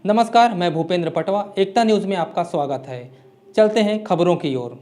नमस्कार, मैं भूपेंद्र पटवा। एकता न्यूज में आपका स्वागत है। चलते हैं खबरों की ओर।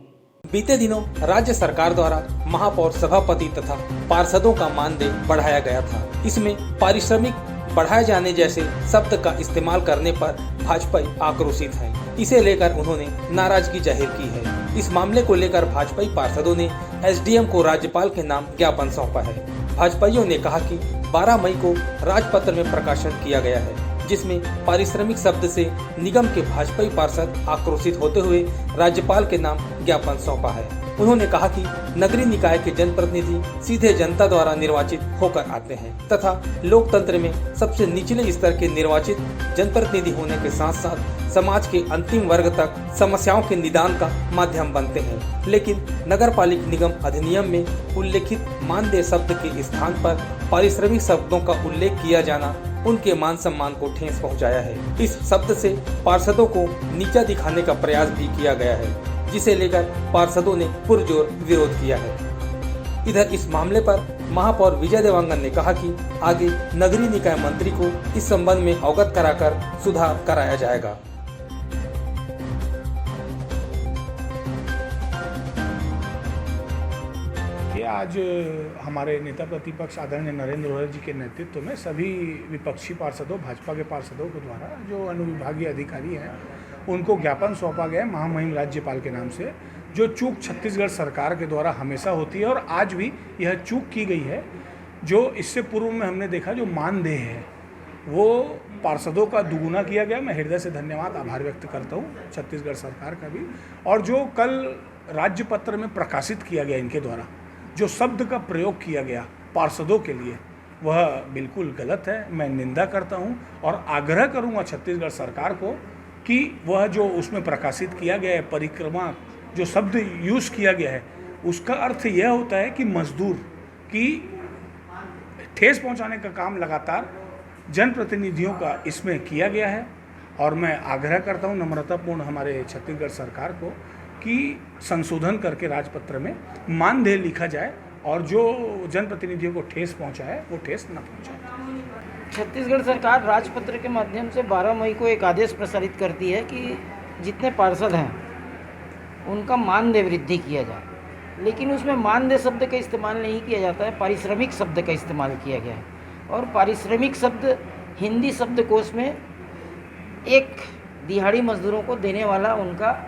बीते दिनों राज्य सरकार द्वारा महापौर, सभापति तथा पार्षदों का मानदेय बढ़ाया गया था। इसमें पारिश्रमिक बढ़ाए जाने जैसे शब्द का इस्तेमाल करने पर भाजपा आक्रोशित है। इसे लेकर उन्होंने नाराजगी जाहिर की है। इस मामले को लेकर भाजपा पार्षदों ने एसडीएम को राज्यपाल के नाम ज्ञापन सौंपा है। भाजपाइयों ने कहा कि 12 मई को राजपत्र में प्रकाशन किया गया है, जिसमें पारिश्रमिक शब्द से निगम के भाजपाई पार्षद आक्रोशित होते हुए राज्यपाल के नाम ज्ञापन सौंपा है। उन्होंने कहा कि नगरीय निकाय के जनप्रतिनिधि सीधे जनता द्वारा निर्वाचित होकर आते हैं तथा लोकतंत्र में सबसे निचले स्तर के निर्वाचित जनप्रतिनिधि होने के साथ साथ समाज के अंतिम वर्ग तक समस्याओं के निदान का माध्यम बनते हैं। लेकिन नगरपालिका निगम अधिनियम में उल्लेखित मानदेय शब्द के स्थान पर पारिश्रमिक शब्दों का उल्लेख किया जाना उनके मान सम्मान को ठेस पहुंचाया है। इस शब्द से पार्षदों को नीचा दिखाने का प्रयास भी किया गया है, जिसे लेकर पार्षदों ने पुरजोर विरोध किया है। इधर इस मामले पर महापौर विजय देवांगन ने कहा कि आगे नगरीय निकाय मंत्री को इस संबंध में अवगत कराकर सुधार कराया जाएगा। आज हमारे नेता प्रतिपक्ष आदरणीय नरेंद्र भोरा जी के नेतृत्व में सभी विपक्षी पार्षदों, भाजपा के पार्षदों के द्वारा जो अनुविभागीय अधिकारी हैं उनको ज्ञापन सौंपा गया महामहिम राज्यपाल के नाम से। जो चूक छत्तीसगढ़ सरकार के द्वारा हमेशा होती है और आज भी यह चूक की गई है। जो इससे पूर्व में हमने देखा जो मानदेय है वो पार्षदों का दुगुना किया गया। मैं हृदय से धन्यवाद, आभार व्यक्त करता हूँ छत्तीसगढ़ सरकार का भी। और जो कल राज्यपत्र में प्रकाशित किया गया इनके द्वारा जो शब्द का प्रयोग किया गया पार्षदों के लिए वह बिल्कुल गलत है। मैं निंदा करता हूं और आग्रह करूंगा छत्तीसगढ़ सरकार को कि वह जो उसमें प्रकाशित किया गया है परिक्रमा जो शब्द यूज़ किया गया है उसका अर्थ यह होता है कि मजदूर की ठेस पहुंचाने का काम लगातार जनप्रतिनिधियों का इसमें किया गया है। और मैं आग्रह करता हूं नम्रतापूर्ण हमारे छत्तीसगढ़ सरकार को कि संशोधन करके राजपत्र में मानदेय लिखा जाए और जो जनप्रतिनिधियों को ठेस पहुंचा है वो ठेस न पहुंचाए। छत्तीसगढ़ सरकार राजपत्र के माध्यम से 12 मई को एक आदेश प्रसारित करती है कि जितने पार्षद हैं उनका मानदेय वृद्धि किया जाए, लेकिन उसमें मानदेय शब्द का इस्तेमाल नहीं किया जाता है, पारिश्रमिक शब्द का इस्तेमाल किया गया है। और पारिश्रमिक शब्द हिंदी शब्दकोश में एक दिहाड़ी मजदूरों को देने वाला उनका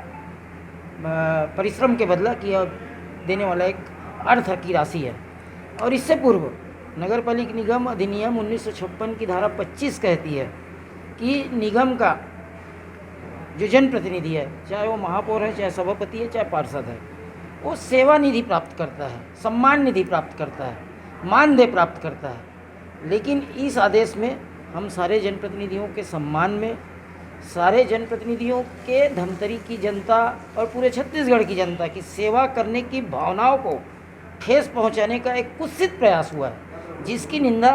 परिश्रम के बदला किया देने वाला एक अर्थ की राशि है। और इससे पूर्व नगरपालिका निगम अधिनियम 1956 की धारा 25 कहती है कि निगम का जो जनप्रतिनिधि है, चाहे वो महापौर है, चाहे सभापति है, चाहे पार्षद है, वो सेवा निधि प्राप्त करता है, सम्मान निधि प्राप्त करता है, मानदेय प्राप्त करता है। लेकिन इस आदेश में हम सारे जनप्रतिनिधियों के सम्मान में, सारे जनप्रतिनिधियों के धमतरी की जनता और पूरे छत्तीसगढ़ की जनता की सेवा करने की भावनाओं को ठेस पहुंचाने का एक कुत्सित प्रयास हुआ है, जिसकी निंदा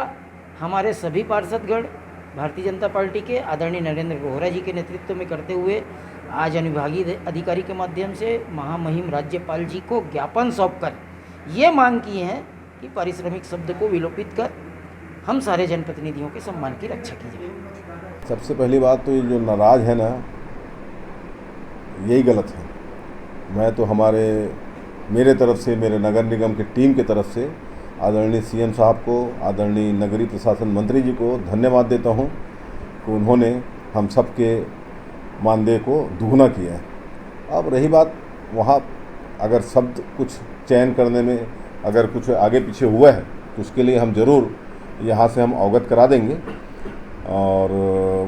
हमारे सभी पार्षदगण भारतीय जनता पार्टी के आदरणीय नरेंद्र भोरा जी के नेतृत्व में करते हुए आज अनुविभागीय अधिकारी के माध्यम से महामहिम राज्यपाल जी को ज्ञापन सौंपकर ये मांग की है कि पारिश्रमिक शब्द को विलोपित कर हम सारे जनप्रतिनिधियों के सम्मान की रक्षा की जाए। सबसे पहली बात तो ये जो नाराज़ है ना, यही गलत है। मैं तो मेरे तरफ से, मेरे नगर निगम की टीम की तरफ से आदरणीय सीएम साहब को, आदरणीय नगरीय प्रशासन मंत्री जी को धन्यवाद देता हूं कि उन्होंने हम सब के मानदेय को दुगुना किया है। अब रही बात वहाँ अगर शब्द कुछ चयन करने में अगर कुछ आगे पीछे हुआ है तो उसके लिए हम ज़रूर यहाँ से हम अवगत करा देंगे और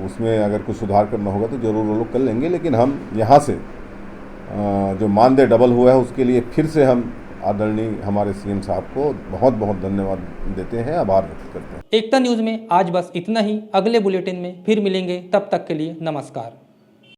उसमें अगर कुछ सुधार करना होगा तो ज़रूर वो लोग कर लेंगे। लेकिन हम यहाँ से जो मानदेय डबल हुआ है उसके लिए फिर से हम आदरणीय हमारे सीएम साहब को बहुत बहुत धन्यवाद देते हैं, आभार व्यक्त करते हैं। एकता न्यूज़ में आज बस इतना ही। अगले बुलेटिन में फिर मिलेंगे, तब तक के लिए नमस्कार।